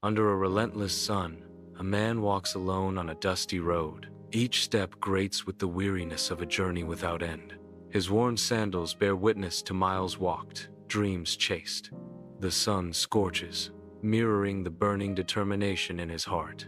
Under a relentless sun, a man walks alone on a dusty road. Each step grates with the weariness of a journey without end. His worn sandals bear witness to miles walked, dreams chased. The sun scorches, mirroring the burning determination in his heart.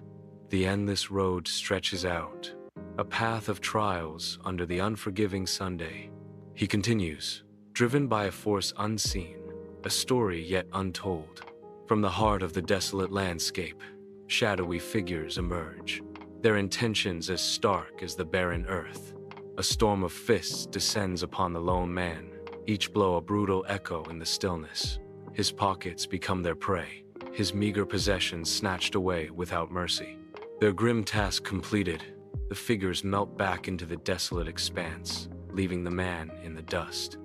The endless road stretches out, a path of trials under the unforgiving Sunday. He continues, driven by a force unseen, a story yet untold. From the heart of the desolate landscape, shadowy figures emerge, their intentions as stark as the barren earth. A storm of fists descends upon the lone man, each blow a brutal echo in the stillness. His pockets become their prey, his meager possessions snatched away without mercy. Their grim task completed, the figures melt back into the desolate expanse, leaving the man in the dust.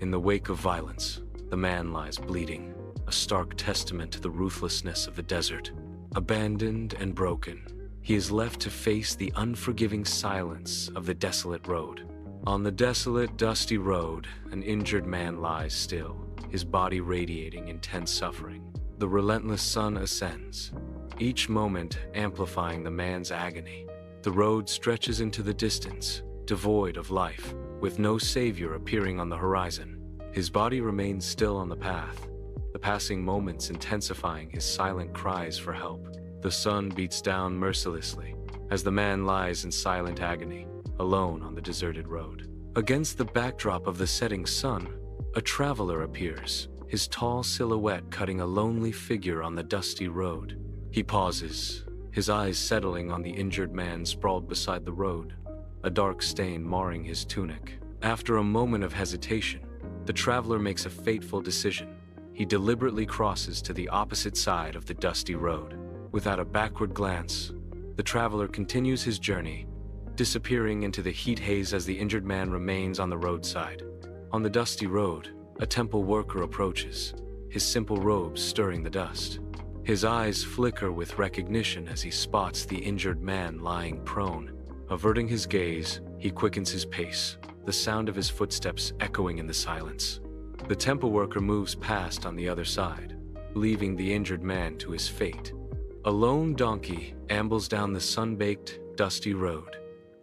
In the wake of violence, the man lies bleeding, a stark testament to the ruthlessness of the desert. Abandoned and broken, he is left to face the unforgiving silence of the desolate road. On the desolate, dusty road, an injured man lies still, his body radiating intense suffering. The relentless sun ascends, each moment amplifying the man's agony. The road stretches into the distance, devoid of life, with no savior appearing on the horizon. His body remains still on the path, the passing moments intensifying his silent cries for help. The sun beats down mercilessly as the man lies in silent agony, alone on the deserted road. Against the backdrop of the setting sun, a traveler appears, his tall silhouette cutting a lonely figure on the dusty road. He pauses, his eyes settling on the injured man sprawled beside the road, a dark stain marring his tunic. After a moment of hesitation, the traveler makes a fateful decision. He deliberately crosses to the opposite side of the dusty road. Without a backward glance, the traveler continues his journey, disappearing into the heat haze as the injured man remains on the roadside. On the dusty road, a temple worker approaches, his simple robes stirring the dust. His eyes flicker with recognition as he spots the injured man lying prone. Averting his gaze, he quickens his pace, the sound of his footsteps echoing in the silence. The temple worker moves past on the other side, leaving the injured man to his fate. A lone donkey ambles down the sun-baked, dusty road,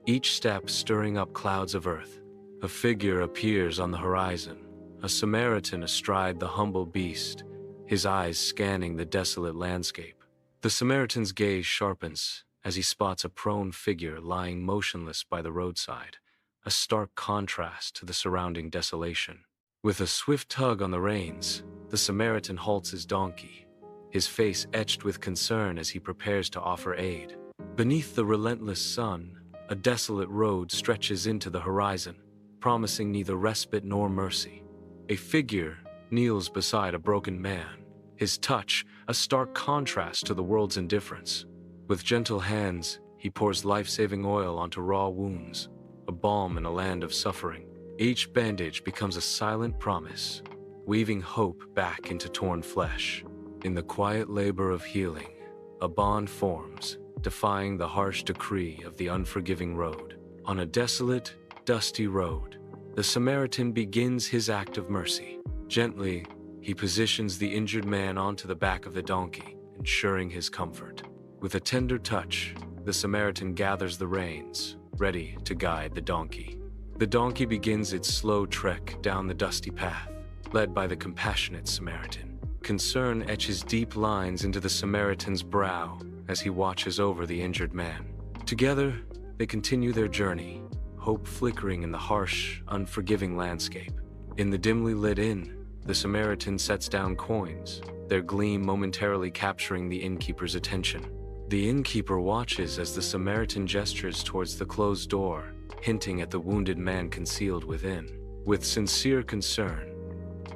each step stirring up clouds of earth. A figure appears on the horizon, a Samaritan astride the humble beast, his eyes scanning the desolate landscape. The Samaritan's gaze sharpens as he spots a prone figure lying motionless by the roadside, a stark contrast to the surrounding desolation. With a swift tug on the reins, the Samaritan halts his donkey, his face etched with concern as he prepares to offer aid. Beneath the relentless sun, a desolate road stretches into the horizon, promising neither respite nor mercy. A figure kneels beside a broken man, his touch a stark contrast to the world's indifference. With gentle hands, he pours life-saving oil onto raw wounds, a balm in a land of suffering. Each bandage becomes a silent promise, weaving hope back into torn flesh. In the quiet labor of healing, a bond forms, defying the harsh decree of the unforgiving road. On a desolate, dusty road, the Samaritan begins his act of mercy. Gently, he positions the injured man onto the back of the donkey, ensuring his comfort. With a tender touch, the Samaritan gathers the reins, ready to guide the donkey. The donkey begins its slow trek down the dusty path, led by the compassionate Samaritan. Concern etches deep lines into the Samaritan's brow as he watches over the injured man. Together, they continue their journey, hope flickering in the harsh, unforgiving landscape. In the dimly lit inn, the Samaritan sets down coins, their gleam momentarily capturing the innkeeper's attention. The innkeeper watches as the Samaritan gestures towards the closed door, hinting at the wounded man concealed within. With sincere concern,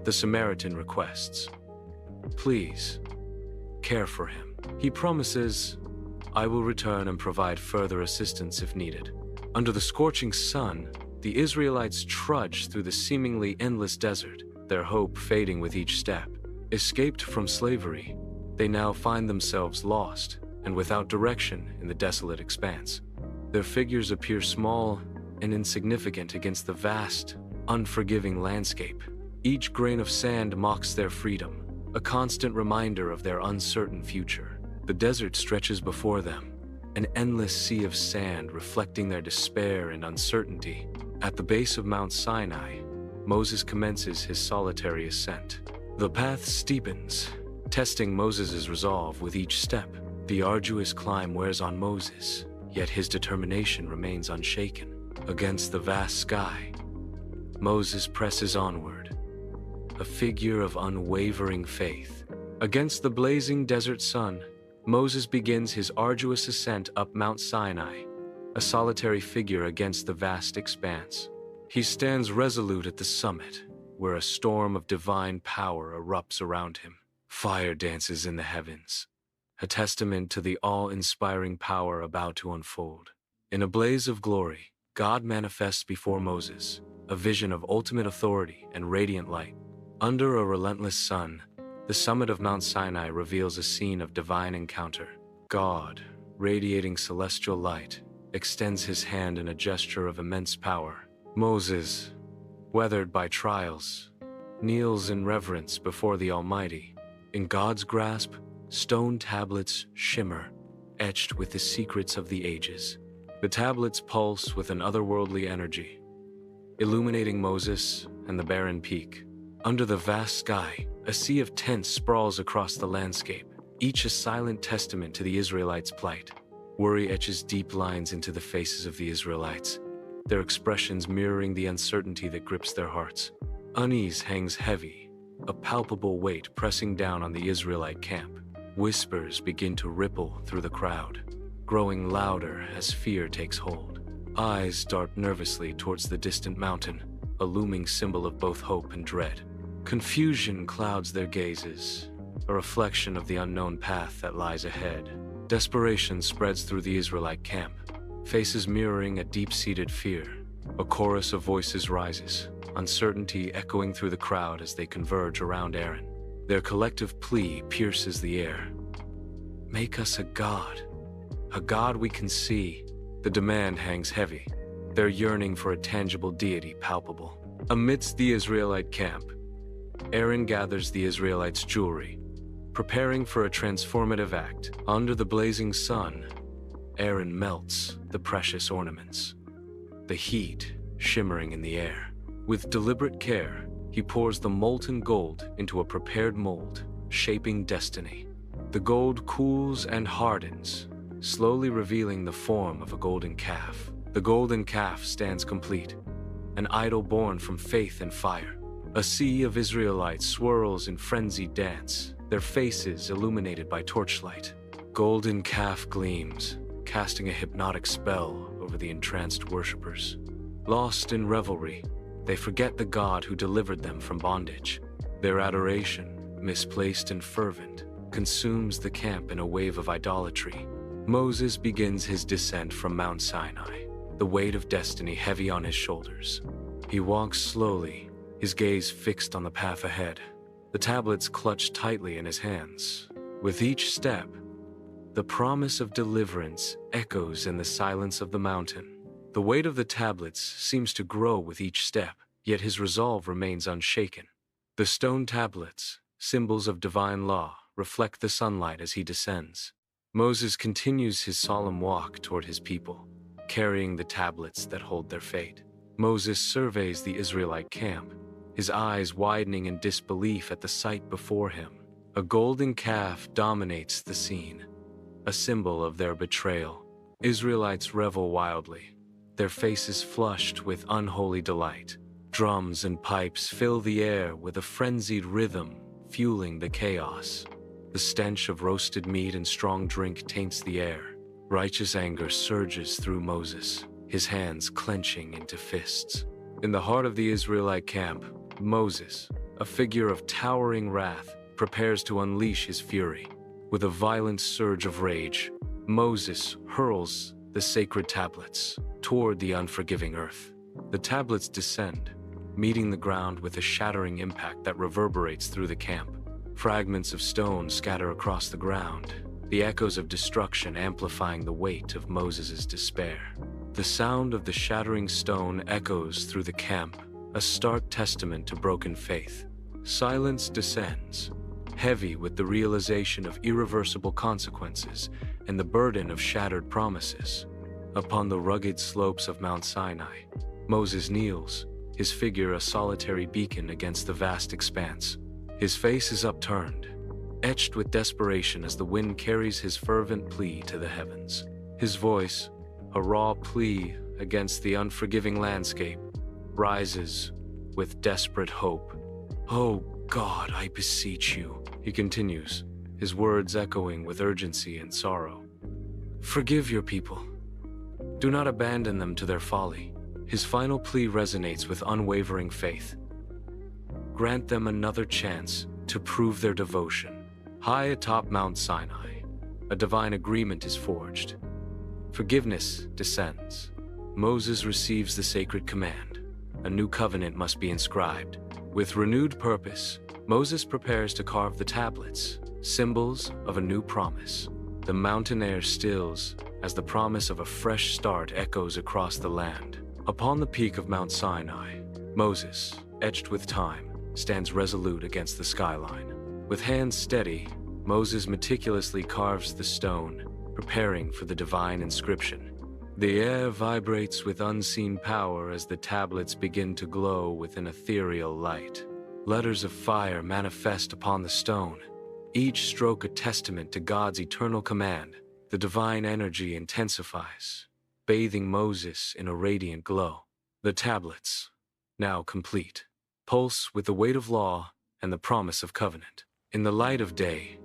the Samaritan requests, "Please, care for him." He promises, "I will return and provide further assistance if needed." Under the scorching sun, the Israelites trudge through the seemingly endless desert, their hope fading with each step. Escaped from slavery, they now find themselves lost and without direction in the desolate expanse. Their figures appear small and insignificant against the vast, unforgiving landscape. Each grain of sand mocks their freedom, a constant reminder of their uncertain future. The desert stretches before them, an endless sea of sand reflecting their despair and uncertainty. At the base of Mount Sinai, Moses commences his solitary ascent. The path steepens, testing Moses' resolve with each step. The arduous climb wears on Moses, yet his determination remains unshaken. Against the vast sky, Moses presses onward, a figure of unwavering faith. Against the blazing desert sun, Moses begins his arduous ascent up Mount Sinai, a solitary figure against the vast expanse. He stands resolute at the summit, where a storm of divine power erupts around him. Fire dances in the heavens, a testament to the awe-inspiring power about to unfold. In a blaze of glory, God manifests before Moses, a vision of ultimate authority and radiant light. Under a relentless sun, the summit of Mount Sinai reveals a scene of divine encounter. God, radiating celestial light, extends his hand in a gesture of immense power. Moses, weathered by trials, kneels in reverence before the Almighty. In God's grasp, stone tablets shimmer, etched with the secrets of the ages. The tablets pulse with an otherworldly energy, illuminating Moses and the barren peak. Under the vast sky, a sea of tents sprawls across the landscape, each a silent testament to the Israelites' plight. Worry etches deep lines into the faces of the Israelites, their expressions mirroring the uncertainty that grips their hearts. Unease hangs heavy, a palpable weight pressing down on the Israelite camp. Whispers begin to ripple through the crowd, growing louder as fear takes hold. Eyes dart nervously towards the distant mountain, a looming symbol of both hope and dread. Confusion clouds their gazes, a reflection of the unknown path that lies ahead. Desperation spreads through the Israelite camp, faces mirroring a deep-seated fear. A chorus of voices rises, uncertainty echoing through the crowd as they converge around Aaron. Their collective plea pierces the air. Make us a god we can see. The demand hangs heavy, their yearning for a tangible deity palpable. Amidst the Israelite camp, Aaron gathers the Israelites' jewelry, preparing for a transformative act. Under the blazing sun, Aaron melts the precious ornaments, the heat shimmering in the air. With deliberate care, he pours the molten gold into a prepared mold, shaping destiny. The gold cools and hardens, slowly revealing the form of a golden calf. The golden calf stands complete, an idol born from faith and fire. A sea of Israelites swirls in frenzied dance, their faces illuminated by torchlight. Golden calf gleams, casting a hypnotic spell over the entranced worshippers. Lost in revelry, they forget the God who delivered them from bondage. Their adoration, misplaced and fervent, consumes the camp in a wave of idolatry. Moses begins his descent from Mount Sinai, the weight of destiny heavy on his shoulders. He walks slowly, his gaze fixed on the path ahead, the tablets clutched tightly in his hands. With each step, the promise of deliverance echoes in the silence of the mountain. The weight of the tablets seems to grow with each step, yet his resolve remains unshaken. The stone tablets, symbols of divine law, reflect the sunlight as he descends. Moses continues his solemn walk toward his people, carrying the tablets that hold their fate. Moses surveys the Israelite camp, his eyes widening in disbelief at the sight before him. A golden calf dominates the scene, a symbol of their betrayal. Israelites revel wildly, their faces flushed with unholy delight. Drums and pipes fill the air with a frenzied rhythm, fueling the chaos. The stench of roasted meat and strong drink taints the air. Righteous anger surges through Moses, his hands clenching into fists. In the heart of the Israelite camp, Moses, a figure of towering wrath, prepares to unleash his fury. With a violent surge of rage, Moses hurls the sacred tablets toward the unforgiving earth. The tablets descend, meeting the ground with a shattering impact that reverberates through the camp. Fragments of stone scatter across the ground, the echoes of destruction amplifying the weight of Moses' despair. The sound of the shattering stone echoes through the camp, a stark testament to broken faith. Silence descends, heavy with the realization of irreversible consequences and the burden of shattered promises. Upon the rugged slopes of Mount Sinai, Moses kneels, his figure a solitary beacon against the vast expanse. His face is upturned, etched with desperation as the wind carries his fervent plea to the heavens. His voice, a raw plea against the unforgiving landscape, rises with desperate hope. "Oh God, I beseech you," he continues, his words echoing with urgency and sorrow. "Forgive your people. Do not abandon them to their folly." His final plea resonates with unwavering faith. Grant them another chance to prove their devotion. High atop Mount Sinai, a divine agreement is forged. Forgiveness descends. Moses receives the sacred command. A new covenant must be inscribed. With renewed purpose, Moses prepares to carve the tablets, symbols of a new promise. The mountain air stills as the promise of a fresh start echoes across the land. Upon the peak of Mount Sinai, Moses, etched with time, stands resolute against the skyline. With hands steady, Moses meticulously carves the stone, preparing for the divine inscription. The air vibrates with unseen power as the tablets begin to glow with an ethereal light. Letters of fire manifest upon the stone, each stroke a testament to God's eternal command. The divine energy intensifies, bathing Moses in a radiant glow. The tablets, now complete, pulse with the weight of law and the promise of covenant. In the light of day,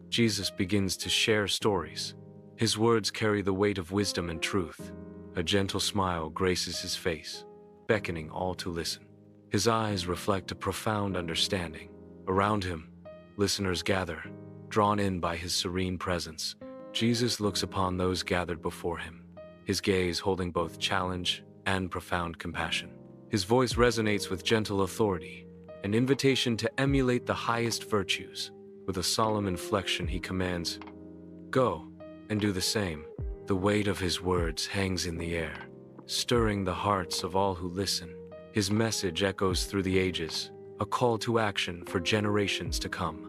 Jesus begins to share stories. His words carry the weight of wisdom and truth. A gentle smile graces his face, beckoning all to listen. His eyes reflect a profound understanding. Around him, listeners gather, drawn in by his serene presence. Jesus looks upon those gathered before him, his gaze holding both challenge and profound compassion. His voice resonates with gentle authority, an invitation to emulate the highest virtues. With a solemn inflection, he commands, "Go and do the same." The weight of his words hangs in the air, stirring the hearts of all who listen. His message echoes through the ages, a call to action for generations to come.